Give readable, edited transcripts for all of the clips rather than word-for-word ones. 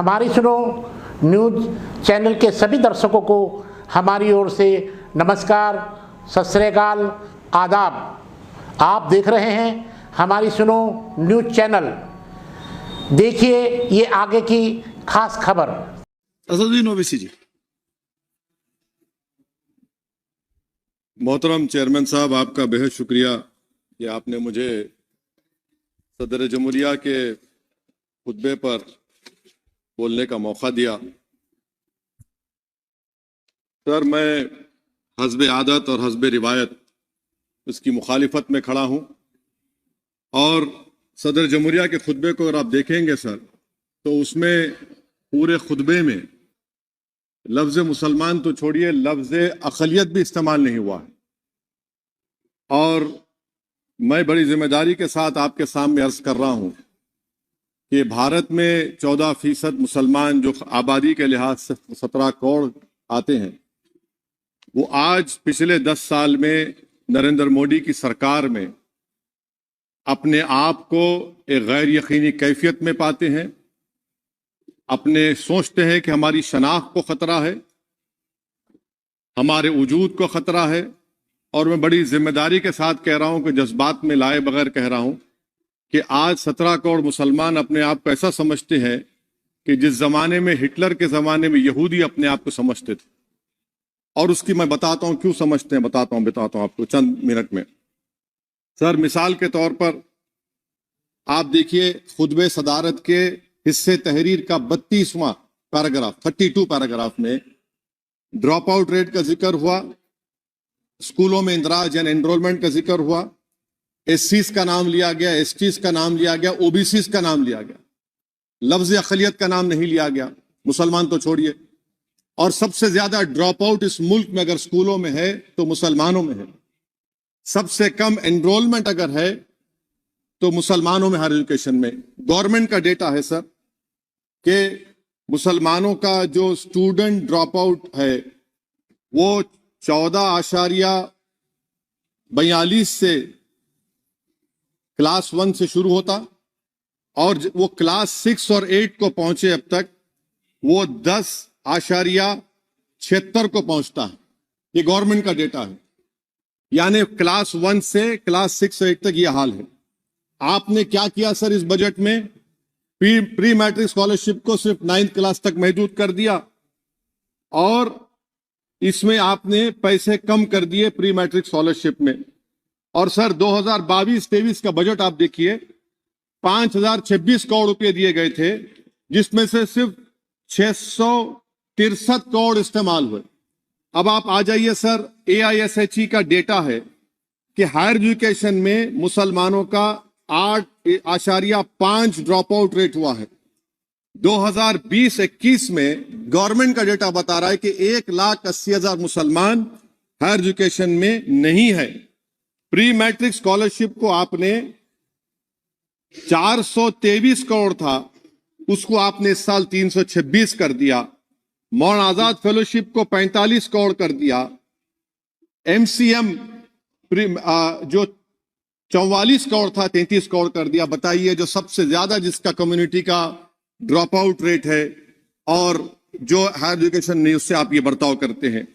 हमारी सुनो news channel के सभी दर्शकों को हमारी ओर से नमस्कार, सत श्री अकाल, आदाब। आप देख रहे हैं हमारी सुनो न्यूज़ चैनल। देखिए ये आगे की खास खबर। असदुद्दीन ओवैसी जी। मोहतरम चेयरमैन साहब, आपका बेहद शुक्रिया कि आपने मुझे सदर जमहूरिया के खुतबे पर बोलने का मौका दिया। सर, मैं हस्बे आदत और हस्बे रिवायत उसकी मुखालिफत में खड़ा हूं और सदर जमहूरिया के खुतबे को अगर आप देखेंगे सर, तो उसमें पूरे खुतबे में लफ्ज़ मुसलमान तो छोड़िए, लफ्ज़ अक़लियत भी इस्तेमाल नहीं हुआ है। और मैं बड़ी जिम्मेदारी के साथ आपके सामने अर्ज कर रहा हूं कि भारत में 14% मुसलमान जो आबादी के लिहाज से 17 करोड़ आते हैं, वो आज पिछले 10 साल में नरेंद्र मोदी की सरकार में अपने आप को एक गैर यकीनी कैफियत में पाते हैं। अपने सोचते हैं कि हमारी शनाख्त को खतरा है, हमारे वजूद को खतरा है। और मैं बड़ी जिम्मेदारी के साथ कह रहा हूं कि जज्बात में लाए बगैर कह रहा हूं कि आज 17 करोड़ मुसलमान अपने आप को ऐसा समझते हैं कि जिस जमाने में हिटलर के जमाने में यहूदी अपने आप को समझते थे। और उसकी मैं बताता हूं क्यों समझते हैं, बताता हूं आपको चंद मिनट में। सर, मिसाल के तौर पर आप देखिए खुतबे सदारत के हिस्से तहरीर का 32वां पैराग्राफ, 32 पैराग्राफ में ड्रॉप आउट रेट का जिक्र हुआ, स्कूलों में इंदराज यानी एनरोलमेंट का जिक्र हुआ, एससीज का नाम लिया गया, एसटीज का नाम लिया गया, ओबीसीज का नाम लिया गया। लफ्ज अक़लियत का नाम नहीं लिया गया, मुसलमान तो छोड़िए। और सबसे ज्यादा ड्रॉप आउट इस मुल्क में अगर स्कूलों में है तो मुसलमानों में है। सबसे कम एनरोलमेंट अगर है तो मुसलमानों में, हायर एजुकेशन में। गवर्नमेंट का डेटा है सर कि मुसलमानों का जो स्टूडेंट ड्रॉप आउट है वो 14.42 से क्लास 1 से शुरू होता और वो क्लास 6 और 8 को पहुंचे अब तक वो 10.76 को पहुंचता है। ये गवर्नमेंट का डेटा है। यानी क्लास 1 से क्लास 6 और 8 तक ये हाल है। आपने क्या किया सर इस बजट में? प्री मैट्रिक स्कॉलरशिप को सिर्फ 9th क्लास तक महदूद कर दिया और इसमें आपने पैसे कम कर दिए प्री मैट्रिक स्कॉलरशिप में। और सर 2022-23 का बजट आप देखिए, 5026 करोड़ रुपए दिए गए थे, जिसमें से सिर्फ 663 करोड़ इस्तेमाल हुए। अब आप आ जाइए सर, AISHE का डेटा है कि हायर एजुकेशन में मुसलमानों का 8.5 ड्रॉप आउट रेट हुआ है। 2020-21 में गवर्नमेंट का डेटा बता रहा है कि 1,80,000 मुसलमान हायर एजुकेशन में नहीं है। प्री मैट्रिक स्कॉलरशिप को आपने 423 करोड़ था, उसको आपने इस साल 326 कर दिया। मौन आजाद फेलोशिप को 45 करोड़ कर दिया। MCM जो 44 करोड़ था 33 करोड़ कर दिया। बताइए, जो सबसे ज्यादा जिसका कम्युनिटी का ड्रॉप आउट रेट है और जो हायर एजुकेशन नहीं, उससे आप ये बर्ताव करते हैं।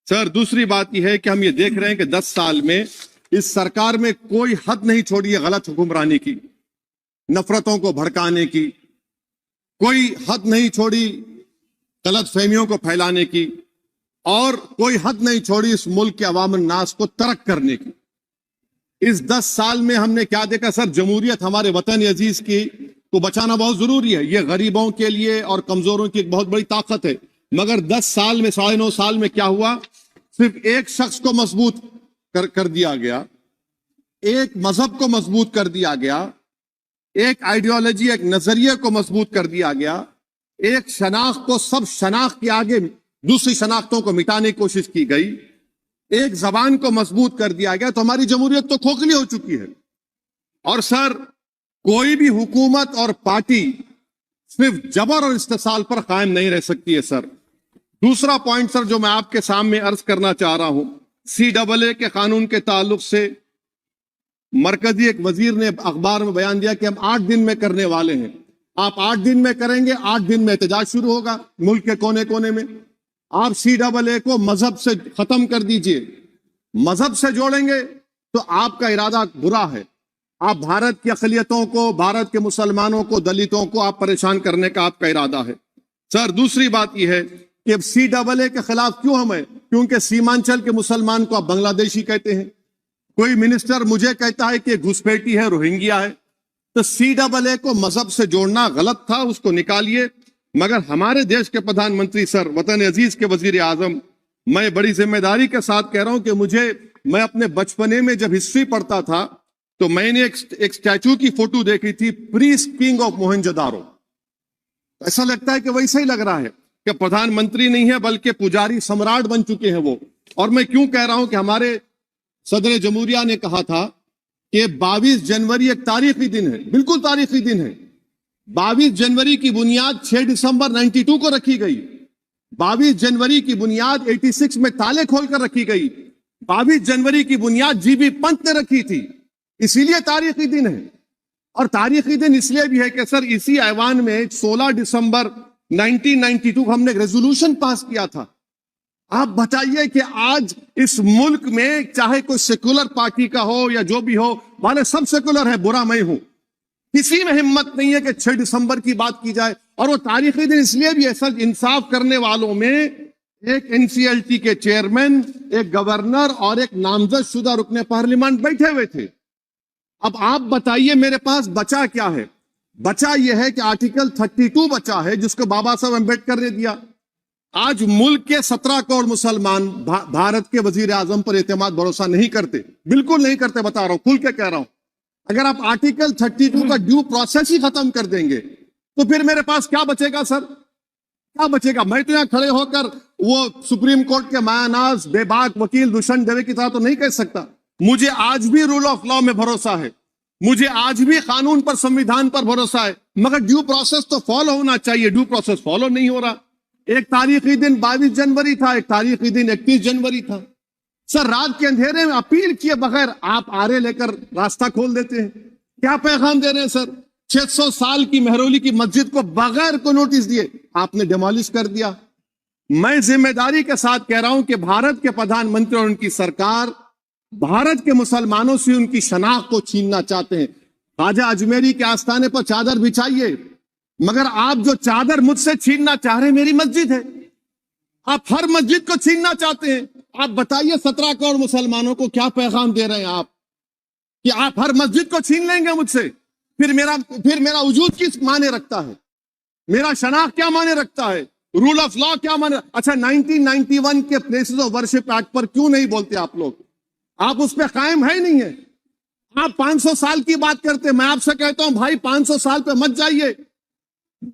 सर, दूसरी बात यह है कि हम ये देख रहे हैं कि 10 साल में इस सरकार में कोई हद नहीं छोड़ी है गलत हुक्मरानी की, नफरतों को भड़काने की, कोई हद नहीं छोड़ी गलत फहमियों को फैलाने की, और कोई हद नहीं छोड़ी इस मुल्क के अवाम नास को तर्क करने की। इस 10 साल में हमने क्या देखा सर? जमहूरियत हमारे वतन अजीज की को बचाना बहुत जरूरी है। ये गरीबों के लिए और कमजोरों की एक बहुत बड़ी ताकत है। मगर 10 साल में, 9.5 साल में क्या हुआ? सिर्फ एक शख्स को मजबूत कर दिया गया, एक मजहब को मजबूत कर दिया गया, एक आइडियोलॉजी, एक नजरिए को मजबूत कर दिया गया, एक शनाख्त को सब शनाख्त के आगे दूसरी शनाख्तों को मिटाने की कोशिश की गई, एक जबान को मजबूत कर दिया गया। तो हमारी जमहूरियत तो खोखली हो चुकी है। और सर, कोई भी हुकूमत और पार्टी सिर्फ जबर और इस्तेसाल पर कायम नहीं रह सकती है सर। दूसरा पॉइंट सर जो मैं आपके सामने अर्ज करना चाह रहा हूं, CAA के कानून के ताल्लुक से मरकजी एक वजीर ने अखबार में बयान दिया कि हम 8 दिन में करने वाले हैं। आप 8 दिन में करेंगे, 8 दिन में एहतजाज शुरू होगा मुल्क के कोने कोने में। आप CAA को मजहब से खत्म कर दीजिए, मजहब से जोड़ेंगे तो आपका इरादा बुरा है। आप भारत की अक़लियतों को, भारत के मुसलमानों को, दलितों को आप परेशान करने का आपका इरादा है। सर दूसरी बात यह है कि अब CAA के खिलाफ क्यों हम है? क्योंकि सीमांचल के मुसलमान को आप बांग्लादेशी कहते हैं। कोई मिनिस्टर मुझे कहता है कि घुसपैठी है, रोहिंग्या है। तो CAA को मजहब से जोड़ना गलत था, उसको निकालिए। मगर हमारे देश के प्रधानमंत्री सर, वतन अजीज के वजीर आजम, मैं बड़ी जिम्मेदारी के साथ कह रहा हूं कि मैं अपने बचपने में जब हिस्ट्री पढ़ता था तो मैंने एक स्टैचू की फोटो देखी थी, प्रीस्ट किंग ऑफ मोहनजोदारो। ऐसा लगता है कि वैसा ही लग रहा है कि प्रधानमंत्री नहीं है बल्कि पुजारी सम्राट बन चुके हैं वो। और मैं क्यों कह रहा हूं कि हमारे सदर जमहूरिया ने कहा था कि 22 जनवरी एक तारीखी दिन है, बिल्कुल तारीखी दिन है। 22 जनवरी की बुनियाद 6 दिसंबर 92 को रखी गई। 22 जनवरी की बुनियाद 86 में ताले खोलकर रखी गई। 22 जनवरी की बुनियाद GB पंत ने रखी थी, इसीलिए तारीखी दिन है। और तारीखी दिन इसलिए भी है कि सर इसी ऐवान में 16 दिसंबर 1992 को हमने रेजोल्यूशन पास किया था। आप बताइए कि आज इस मुल्क में चाहे कोई सेकुलर पार्टी का हो या जो भी हो, माने सब सेकुलर है, बुरा मैं हूं, किसी में हिम्मत नहीं है कि 6 दिसंबर की बात की जाए। और वो तारीखी दिन इसलिए भी है सर, इंसाफ करने वालों में एक NCLT के चेयरमैन, एक गवर्नर और एक नामजद शुदा रुकने पार्लियामेंट बैठे हुए थे। अब आप बताइए मेरे पास बचा क्या है? बचा यह है कि आर्टिकल 32 बचा है जिसको बाबा साहब अम्बेडकर ने दिया। आज मुल्क के 17 करोड़ मुसलमान भारत के वजीर आजम पर एतमाद भरोसा नहीं करते, बिल्कुल नहीं करते, बता रहा हूं, खुल के कह रहा हूं। अगर आप आर्टिकल 32 का ड्यू प्रोसेस ही खत्म कर देंगे तो फिर मेरे पास क्या बचेगा सर? क्या बचेगा? मैं तो यहां खड़े होकर वो सुप्रीम कोर्ट के मायानाज बेबाक वकील दुष्यंत दवे की तरह तो नहीं कह सकता। मुझे आज भी रूल ऑफ लॉ में भरोसा है, मुझे आज भी कानून पर, संविधान पर भरोसा है, मगर ड्यू प्रोसेस तो फॉलो होना चाहिए। ड्यू प्रोसेस फॉलो नहीं हो रहा। एक तारीखी दिन 22 जनवरी था, एक तारीखी दिन 31 जनवरी था। सर रात के अंधेरे में अपील किए बगैर आप आरे लेकर रास्ता खोल देते हैं। क्या पैगाम दे रहे हैं सर? 600 साल की मेहरौली की मस्जिद को बगैर को नोटिस दिए आपने डिमोलिश कर दिया। मैं जिम्मेदारी के साथ कह रहा हूं कि भारत के प्रधानमंत्री और उनकी सरकार भारत के मुसलमानों से उनकी शनाख्त को छीनना चाहते हैं। ख्वाजा अजमेरी के आस्थाने पर चादर बिछाइए, मगर आप जो चादर मुझसे छीनना चाह रहे हैं, मेरी मस्जिद है, आप हर मस्जिद को छीनना चाहते हैं। आप बताइए 17 करोड़ मुसलमानों को क्या पैगाम दे रहे हैं आप कि आप हर मस्जिद को छीन लेंगे मुझसे? फिर मेरा वजूद किस माने रखता है? मेरा शनाख्त क्या माने रखता है? रूल ऑफ लॉ क्या माने? अच्छा 1991 के प्लेसेस ऑफ वर्शिप एक्ट पर क्यों नहीं बोलते आप लोग? आप उस पर कायम है नहीं है। आप 500 साल की बात करते, मैं आपसे कहता हूं भाई 500 साल पे मत जाइए,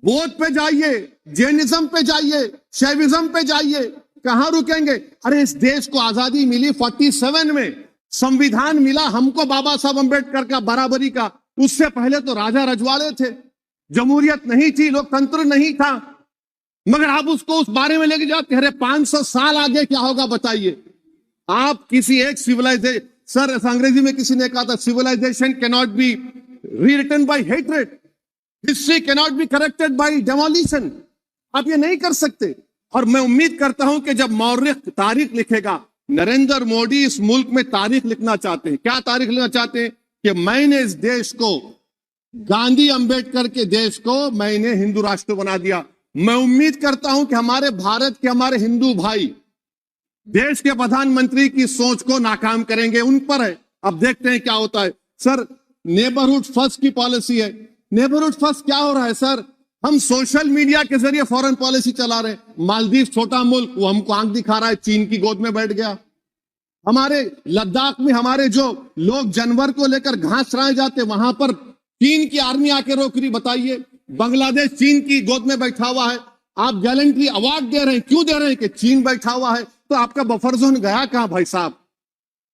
बौद्ध पे जाइए, जैनिज्म पे जाइए, शैविज्म पे जाइए, कहां रुकेंगे? अरे इस देश को आजादी मिली 47 में, संविधान मिला हमको बाबा साहब अम्बेडकर का बराबरी का। उससे पहले तो राजा रजवाड़े थे, जमहूरियत नहीं थी, लोकतंत्र नहीं था, मगर आप उसको उस बारे में लेके जाते। अरे 500 साल आगे क्या होगा बताइए? आप किसी एक सिविलाइजेशन, सर अंग्रेजी में किसी ने कहा था civilization can not be rewritten by hatred, history can not be corrected by demolition. आप ये नहीं कर सकते। और मैं उम्मीद करता हूं कि जब मौर्ख तारीख लिखेगा, नरेंद्र मोदी इस मुल्क में तारीख लिखना चाहते हैं। क्या तारीख लिखना चाहते हैं? कि मैंने इस देश को, गांधी अंबेडकर के देश को मैंने हिंदू राष्ट्र बना दिया। मैं उम्मीद करता हूं कि हमारे भारत के हमारे हिंदू भाई देश के प्रधानमंत्री की सोच को नाकाम करेंगे। उन पर है, अब देखते हैं क्या होता है। सर नेबरहुड फर्स्ट की पॉलिसी है। नेबरहुड फर्स्ट क्या हो रहा है सर? हम सोशल मीडिया के जरिए फॉरेन पॉलिसी चला रहे हैं। मालदीव छोटा मुल्क, वो हमको आंख दिखा रहा है, चीन की गोद में बैठ गया। हमारे लद्दाख में हमारे जो लोग जानवर को लेकर घास चराए जाते, वहां पर चीन की आर्मी आके रोक रही। बताइए, बांग्लादेश चीन की गोद में बैठा हुआ है। आप गैलेंट्री अवार्ड दे रहे हैं, क्यों दे रहे हैं? कि चीन बैठा हुआ है। तो आपका बफर जोन गया कहां भाई साहब?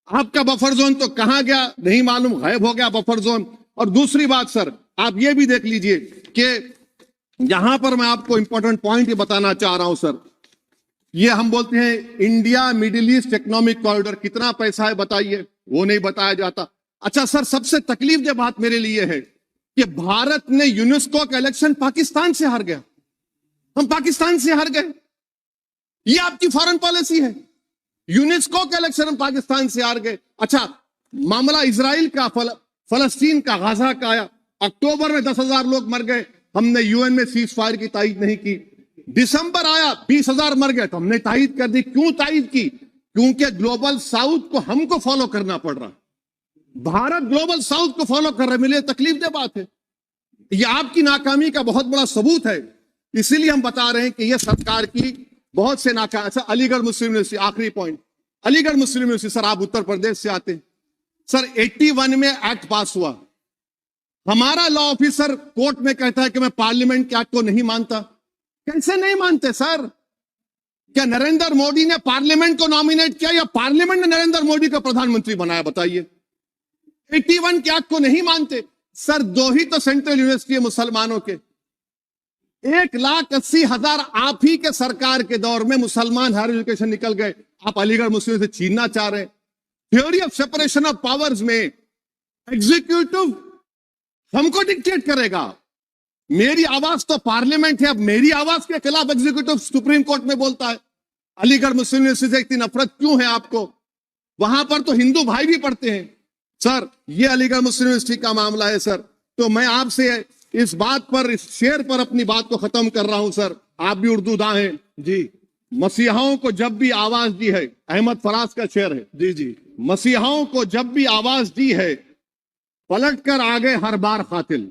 आपका बफर जोन तो कहां गया नहीं मालूम, गायब हो गया बफर जोन। और दूसरी बात सर, आप ये भी देख लीजिए कि यहां पर मैं आपको इंपॉर्टेंट पॉइंट ये बताना चाह रहा हूं सर। ये हम बोलते हैं India middle east economic corridor, कितना पैसा है बताइए? वो नहीं बताया जाता। अच्छा सर, सबसे तकलीफ दे बात मेरे लिए है कि भारत ने यूनेस्को का इलेक्शन पाकिस्तान से हार गया। हम पाकिस्तान से हार गए, ये आपकी फॉरेन पॉलिसी है। यूनेस्को का इलेक्शन हम पाकिस्तान से हार गए। अच्छा, मामला इजराइल का, फलस्तीन का, गाजा का आया। अक्टूबर में 10,000 लोग मर गए, हमने यूएन में सीज फायर की तायीद नहीं की। दिसंबर आया, 20,000 मर गए, तो हमने तायीद कर दी। क्यों तायीद की? क्योंकि ग्लोबल साउथ को हमको फॉलो करना पड़ रहा। भारत ग्लोबल साउथ को फॉलो कर रहे, मेरे लिए तकलीफदेह बात है। यह आपकी नाकामी का बहुत बड़ा सबूत है। इसीलिए हम बता रहे हैं कि यह सरकार की बहुत से नाकाम। अच्छा, अलीगढ़ मुस्लिम यूनिवर्सिटी, आखिरी पॉइंट, अलीगढ़ मुस्लिम यूनिवर्सिटी। सर, आप उत्तर प्रदेश से आते हैं। सर, 81 में एक्ट पास हुआ। हमारा लॉ ऑफिसर कोर्ट में कहता है कि मैं पार्लियामेंट के एक्ट को नहीं मानता। कैसे नहीं मानते सर? क्या नरेंद्र मोदी ने पार्लियामेंट को नॉमिनेट किया या पार्लियामेंट ने नरेंद्र मोदी को प्रधानमंत्री बनाया? बताइए। 81 के एक्ट को नहीं मानते। सर, 2 ही तो सेंट्रल यूनिवर्सिटी है मुसलमानों के। 1,80,000 आप ही के सरकार के दौर में मुसलमान हायर एजुकेशन निकल गए। आप अलीगढ़ मुस्लिम से छीनना चाह रहे हैं। Theory of separation of powers में एग्जीक्यूटिव हमको डिक्टेट करेगा। मेरी आवाज तो पार्लियामेंट है, अब मेरी आवाज के खिलाफ एग्जीक्यूटिव सुप्रीम कोर्ट में बोलता है। अलीगढ़ मुस्लिम यूनिवर्सिटी से इतनी नफरत क्यों है आपको? वहां पर तो हिंदू भाई भी पढ़ते हैं। सर, ये अलीगढ़ मुस्लिम यूनिवर्सिटी का मामला है सर। तो मैं आपसे इस बात पर, इस शेर पर अपनी बात को खत्म कर रहा हूं सर। आप भी उर्दू दां हैं जी। मसीहाओं को जब भी आवाज दी है, अहमद फराज का शेर है जी जी, मसीहाओं को जब भी आवाज दी है, पलट कर आ गए हर बार कातिल।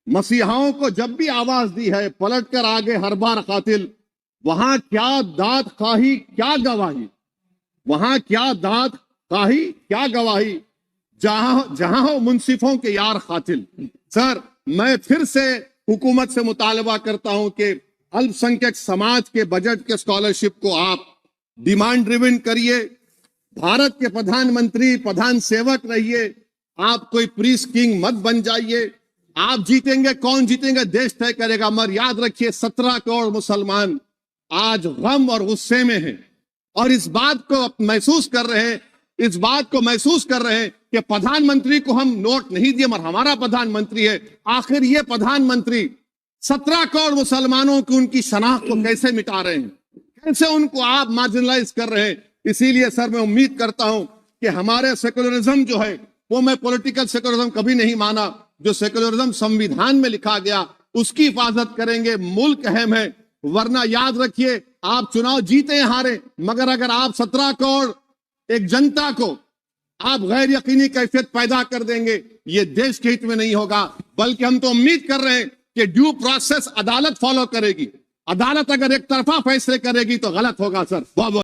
मसीहाओं को जब भी आवाज दी है, पलट कर आ गए हर बार कातिल। वहां क्या दाद खाही क्या गवाही, वहां क्या दाद खाही क्या गवाही, जहां हो मुंसिफों के यार कातिल। सर, मैं फिर से हुकूमत से मुतालबा करता हूं कि अल्पसंख्यक समाज के बजट के स्कॉलरशिप को आप डिमांड ड्रिवन करिए। भारत के प्रधानमंत्री, प्रधान सेवक रहिए। आप कोई प्रीस किंग मत बन जाइए। आप जीतेंगे, कौन जीतेंगे देश तय करेगा। मगर याद रखिए, 17 करोड़ मुसलमान आज गम और गुस्से में हैं और इस बात को महसूस कर रहे हैं, इस बात को महसूस कर रहे हैं कि प्रधानमंत्री को हम नोट नहीं दिए मगर हमारा प्रधानमंत्री है। आखिर ये प्रधानमंत्री 17 करोड़ मुसलमानों की उनकी शनाख्त को कैसे मिटा रहे हैं, कैसे उनको आप मार्जिनलाइज कर रहे हैं। इसीलिए सर, मैं उम्मीद करता हूं कि हमारे सेकुलरिज्म जो है, वो मैं पॉलिटिकल सेकुलरिज्म कभी नहीं माना। जो सेकुलरिज्म संविधान में लिखा गया उसकी हिफाजत करेंगे। मुल्क अहम है। वरना याद रखिए, आप चुनाव जीते या हारे, मगर अगर आप 17 करोड़ एक जनता को आप गैर यकीनी कैफियत पैदा कर देंगे, ये देश के हित में नहीं होगा। बल्कि हम तो उम्मीद कर रहे हैं कि ड्यू प्रोसेस अदालत फॉलो करेगी। अदालत अगर एक तरफा फैसले करेगी तो गलत होगा सर। बहुत